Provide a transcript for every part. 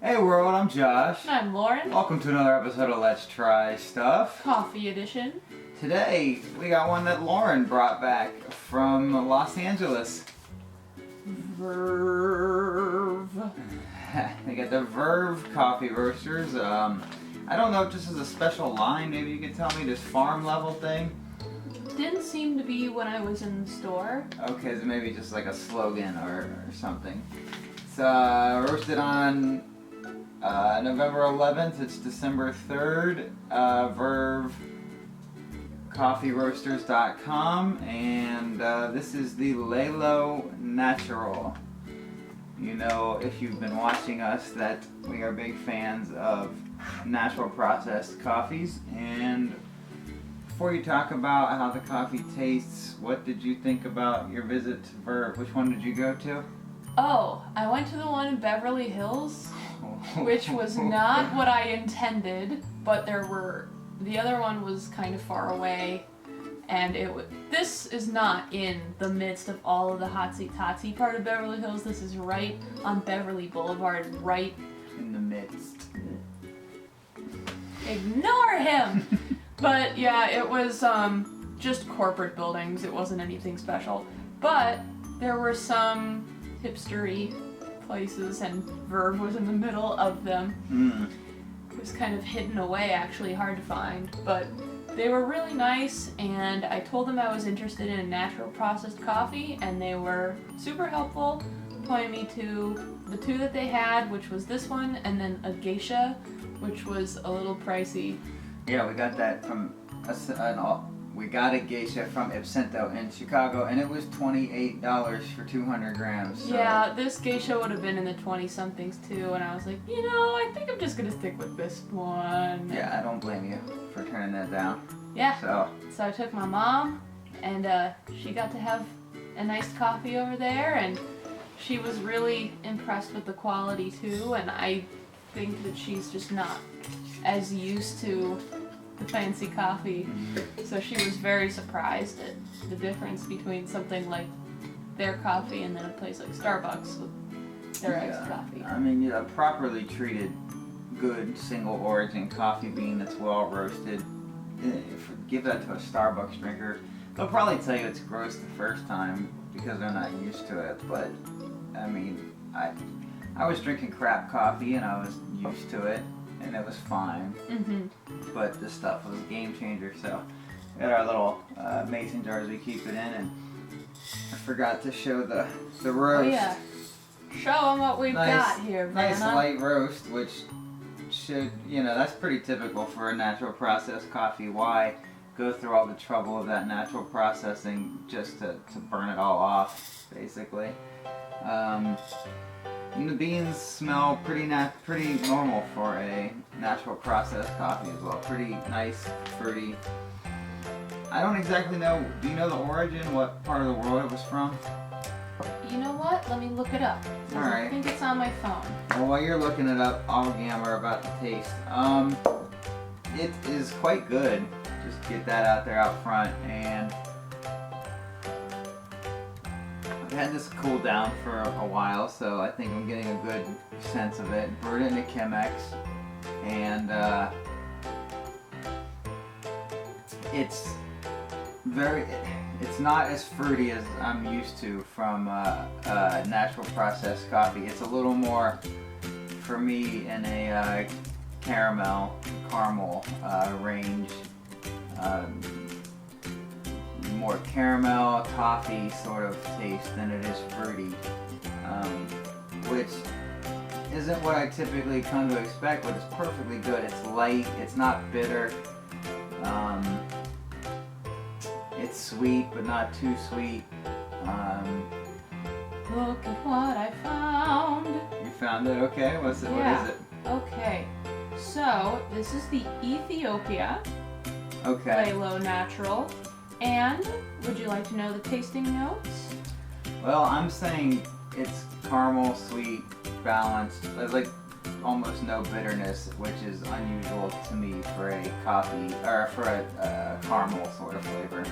Hey world, I'm Josh. I'm Lauren. Welcome to another episode of Let's Try Stuff. Coffee edition. Today, we got one that Lauren brought back from Los Angeles. Verve. They got the Verve coffee roasters. I don't know if this is a special line, maybe you could tell me, this farm level thing? Didn't seem to be when I was in the store. Okay, so maybe just like a slogan or something. It's roasted on November 11th, it's December 3rd, Verve coffeeroasters.com, and this is the Lalo Natural. You know, if you've been watching us, that we are big fans of natural processed coffees. And before you talk about how the coffee tastes, what did you think about your visit to Verve? Which one did you go to? Oh, I went to the one in Beverly Hills, which was not what I intended, but the other one was kind of far away, and this is not in the midst of all of the hotsy-totsy part of Beverly Hills. This is right on Beverly Boulevard, right In the midst. Ignore him! But yeah, it was just corporate buildings. It wasn't anything special. But there were some hipstery places, and Verve was in the middle of them. It was kind of hidden away, actually, hard to find. But they were really nice, and I told them I was interested in natural processed coffee, and they were super helpful, pointing me to the two that they had, which was this one, and then a geisha, which was a little pricey. Yeah, we got that from we got a geisha from Ipsento in Chicago, and it was $28 for 200 grams. So. Yeah, this geisha would have been in the 20-somethings too, and I was like, you know, I think I'm just gonna stick with this one. Yeah, I don't blame you for turning that down. Yeah. So I took my mom, and she got to have a nice coffee over there, and she was really impressed with the quality too, and I think that she's just not as used to the fancy coffee, so she was very surprised at the difference between something like their coffee and then a place like Starbucks with their iced coffee. I mean, a properly treated, good single origin coffee bean that's well roasted. Give that to a Starbucks drinker. They'll probably tell you it's gross the first time because they're not used to it, but I mean, I was drinking crap coffee and I was used to it, and it was fine. But this stuff was a game changer. So we got our little mason jars we keep it in, and I forgot to show the roast. Oh yeah, show them what we've got here, Vanna. Nice light roast, which should, that's pretty typical for a natural processed coffee. Why go through all the trouble of that natural processing just to burn it all off, basically. And the beans smell pretty normal for a natural processed coffee as well. Pretty nice, fruity. I don't exactly know. Do you know the origin? What part of the world it was from? You know what? Let me look it up. All right. I think it's on my phone. Well, while you're looking it up, I'll yammer about the taste. It is quite good. Just get that out there out front. And I've had this cool down for a while, so I think I'm getting a good sense of it. Brewed it into Chemex, and it's not as fruity as I'm used to from natural processed coffee. It's a little more, for me, in a caramel range. More caramel, toffee sort of taste than it is fruity, which isn't what I typically come to expect, but it's perfectly good. It's light, it's not bitter, it's sweet but not too sweet. Look at what I found. You found it? Okay, what is it? Okay, so this is the Ethiopia Lalo Natural. And would you like to know the tasting notes? Well, I'm saying it's caramel, sweet, balanced. There's like almost no bitterness, which is unusual to me for a coffee, or for a caramel sort of flavor.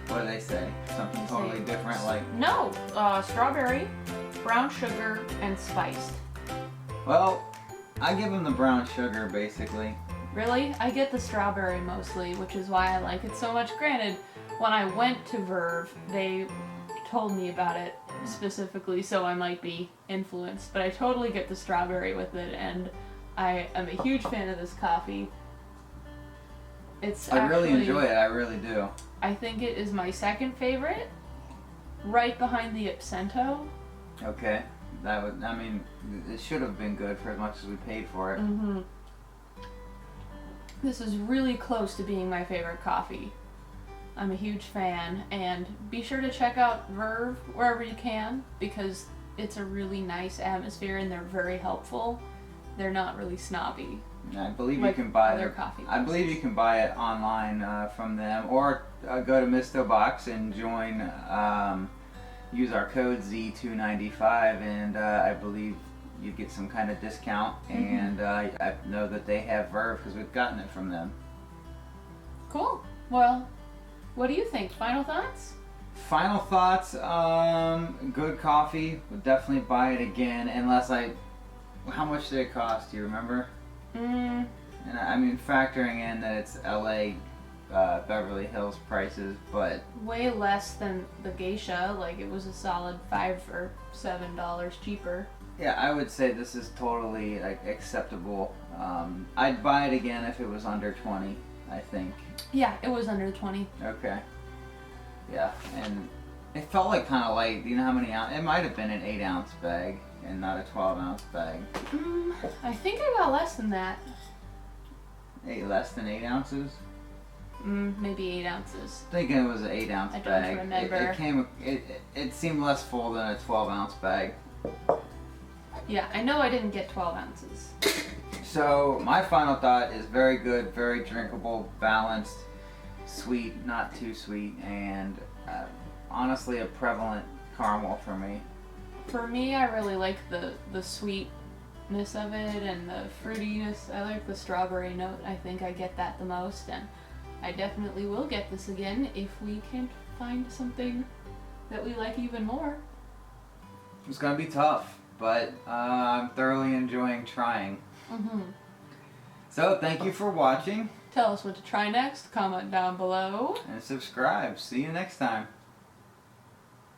What do they say? Something totally different, like? No, strawberry, brown sugar, and spiced. Well, I give them the brown sugar, basically. Really? I get the strawberry mostly, which is why I like it so much. Granted, when I went to Verve, they told me about it specifically, so I might be influenced, but I totally get the strawberry with it, and I am a huge fan of this coffee. I really enjoy it, I really do. I think it is my second favorite, right behind the Absento. Okay. It should have been good for as much as we paid for it. Mm-hmm. This is really close to being my favorite coffee. I'm a huge fan, and be sure to check out Verve wherever you can, because it's a really nice atmosphere and they're very helpful. They're not really snobby. I believe like you can buy other coffee I believe you can buy it online from them, or go to Misto Box and join. Use our code Z295, and I believe you get some kind of discount. Mm-hmm. And I know that they have Verve because we've gotten it from them. Cool. Well, what do you think? Final thoughts? Final thoughts. Good coffee. Would definitely buy it again, unless How much did it cost? Do you remember? And I mean, factoring in that it's LA, Beverly Hills prices, but way less than the geisha. Like, it was a solid $5 or $7 cheaper. Yeah, I would say this is totally acceptable. I'd buy it again if it was under 20, I think. Yeah, it was under 20. Okay. Yeah, and it felt like kind of light. Do you know how many ounces? It might have been an 8-ounce bag and not a 12-ounce bag. I think I got less than that. Less than 8 ounces? Maybe 8 ounces. Thinking it was an 8-ounce I bag. don't remember. It seemed less full than a 12-ounce bag. Yeah, I know I didn't get 12 ounces. So my final thought is very good, very drinkable, balanced, sweet, not too sweet, and honestly a prevalent caramel for me. For me, I really like the sweetness of it and the fruitiness. I like the strawberry note. I think I get that the most, and I definitely will get this again if we can find something that we like even more. It's gonna be tough, but I'm thoroughly enjoying trying. So thank you for watching. Tell us what to try next. Comment down below. And subscribe. See you next time.